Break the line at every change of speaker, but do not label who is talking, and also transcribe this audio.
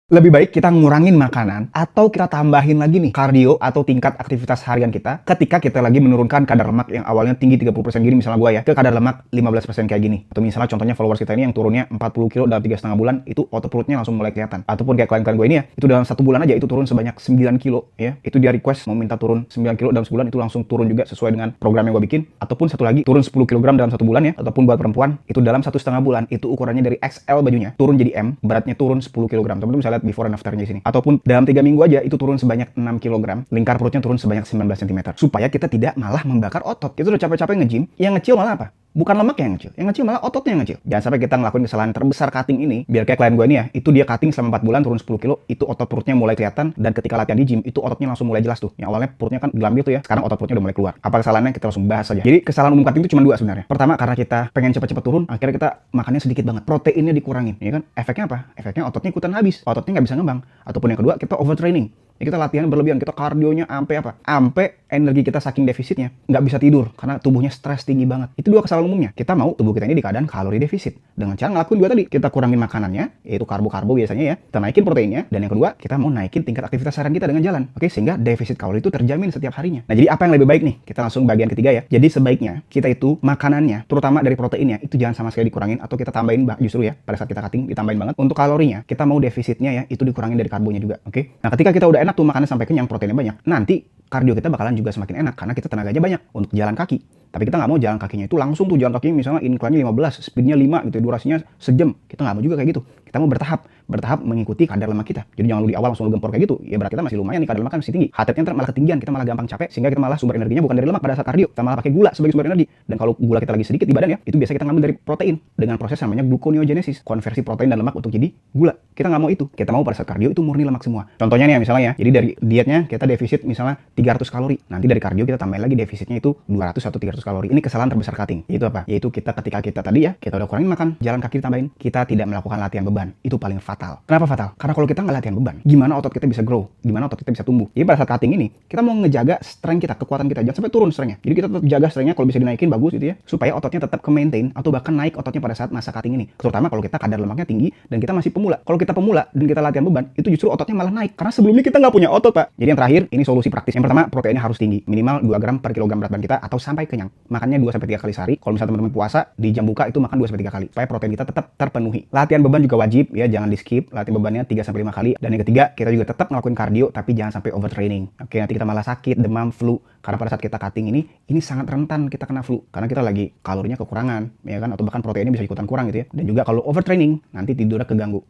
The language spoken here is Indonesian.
Lebih baik kita ngurangin makanan atau kita tambahin lagi nih kardio atau tingkat aktivitas harian kita ketika kita lagi menurunkan kadar lemak yang awalnya tinggi 30% gini misalnya gua ya ke kadar lemak 15% kayak gini. Atau misalnya contohnya followers kita ini yang turunnya 40 kilo dalam 3,5 bulan itu otot perutnya langsung mulai kelihatan. Ataupun kayak klien-klien gue ini ya, itu dalam 1 bulan aja itu turun sebanyak 9 kilo ya. Itu dia request mau minta turun 9 kilo dalam sebulan itu langsung turun juga sesuai dengan program yang gue bikin. Ataupun satu lagi turun 10 kg dalam 1 bulan ya. Ataupun buat perempuan itu dalam 1,5 bulan itu ukurannya dari XL bajunya turun jadi M, beratnya turun 10 kg. Teman-teman bisa lihat before and after-nya di sini. Ataupun dalam 3 minggu aja itu turun sebanyak 6 kg, lingkar perutnya turun sebanyak 19 cm. Supaya kita tidak malah membakar otot. Kita udah capek-capek nge-gym, yang ngecil malah apa? Bukan lemak yang ngecil malah ototnya yang ngecil. Jangan sampai kita ngelakuin kesalahan terbesar cutting ini, biar kayak klien gue ini ya, itu dia cutting selama 4 bulan turun 10 kilo, itu otot perutnya mulai kelihatan, dan ketika latihan di gym, itu ototnya langsung mulai jelas tuh. Yang awalnya perutnya kan gelambil tuh ya, sekarang otot perutnya udah mulai keluar. Apa kesalahannya? Kita langsung bahas aja. Jadi kesalahan umum cutting itu cuma 2 sebenarnya. Pertama, karena kita pengen cepet-cepet turun, akhirnya kita makannya sedikit banget. Proteinnya dikurangin, ya kan? Efeknya apa? Efeknya ototnya ikutan habis, ototnya nggak bisa ngembang. Ataupun yang kedua, kita overtraining. Ya kita latihan berlebihan, kita kardionya ampe apa? Ampe energi kita saking defisitnya, nggak bisa tidur karena tubuhnya stres tinggi banget. Itu 2 kesalahan umumnya. Kita mau tubuh kita ini di keadaan kalori defisit. Dengan cara ngelakuin 2 tadi, kita kurangin makanannya, yaitu karbo-karbo biasanya ya. Kita naikin proteinnya, dan yang kedua, kita mau naikin tingkat aktivitas harian kita dengan jalan. Oke, sehingga defisit kalori itu terjamin setiap harinya. Nah, jadi apa yang lebih baik nih? Kita langsung bagian ketiga ya. Jadi sebaiknya kita itu makanannya, terutama dari proteinnya, itu jangan sama sekali dikurangin atau kita tambahin justru ya, pada saat kita cutting ditambahin banget. Untuk kalorinya, kita mau defisitnya ya, itu dikurangin dari karbonya juga. Oke. Nah, ketika kita udah enak tuh makannya sampai kenyang, proteinnya banyak, nanti kardio kita bakalan juga semakin enak karena kita tenaganya banyak untuk jalan kaki. Tapi kita nggak mau jalan kakinya itu langsung tuh jalan kakinya misalnya incline-nya 15, speednya 5 gitu, durasinya sejam. Kita nggak mau juga kayak gitu. Kita mau bertahap mengikuti kadar lemak kita. Jadi jangan lu di awal langsung lu gempor kayak gitu. Ya berarti kita masih lumayan nih kadar lemak kan masih tinggi. Heart rate-nya malah ketinggian, kita malah gampang capek sehingga kita malah sumber energinya bukan dari lemak pada saat kardio. Kita malah pakai gula sebagai sumber energi. Dan kalau gula kita lagi sedikit di badan ya, itu biasa kita ngambil dari protein dengan proses namanya gluconeogenesis, konversi protein dan lemak untuk jadi gula. Kita nggak mau itu. Kita mau pada saat kardio itu murni lemak semua. Contohnya nih ya, misalnya ya. Jadi dari dietnya kita defisit misalnya 300 kalori. Nanti dari kardio kita tambahin lagi defisitnya itu 200 atau 300 kalori. Ini kesalahan terbesar cutting. Yaitu apa? Yaitu ketika kita tadi ya, kita udah kurangin makan, jalan kaki ditambahin, kita tidak melakukan latihan beban. Itu paling fatal. Kenapa fatal? Karena kalau kita nggak latihan beban, gimana otot kita bisa grow? Gimana otot kita bisa tumbuh? Jadi pada saat cutting ini, kita mau ngejaga strength kita, kekuatan kita, jangan sampai turun strength-nya. Jadi kita tetap jaga strength-nya, kalau bisa dinaikin bagus gitu ya, supaya ototnya tetap ke-maintain atau bahkan naik ototnya pada saat masa cutting ini. Terutama kalau kita kadar lemaknya tinggi dan kita masih pemula. Kalau kita pemula dan kita latihan beban, itu justru ototnya malah naik. Karena sebelumnya kita nggak punya otot, Pak. Jadi yang terakhir, ini solusi praktis. Yang pertama, proteinnya harus tinggi, minimal 2 gram per kilogram berat badan kita atau sampai kenyang. Makannya 2-3 kali sehari. Kalau misalnya teman-teman puasa, di jam buka itu makan 2-3 kali supaya protein kita tetap terpenuhi. Latihan beban juga wajib ya, jangan di-skip. Latihan bebannya 3-5 kali. Dan yang ketiga, kita juga tetap ngelakuin kardio tapi jangan sampai overtraining. Oke, nanti kita malah sakit, demam, flu. Karena pada saat kita cutting ini sangat rentan kita kena flu karena kita lagi kalorinya kekurangan, ya kan, atau bahkan proteinnya bisa ikutan kurang gitu ya. Dan juga kalau overtraining nanti tidurnya keganggu.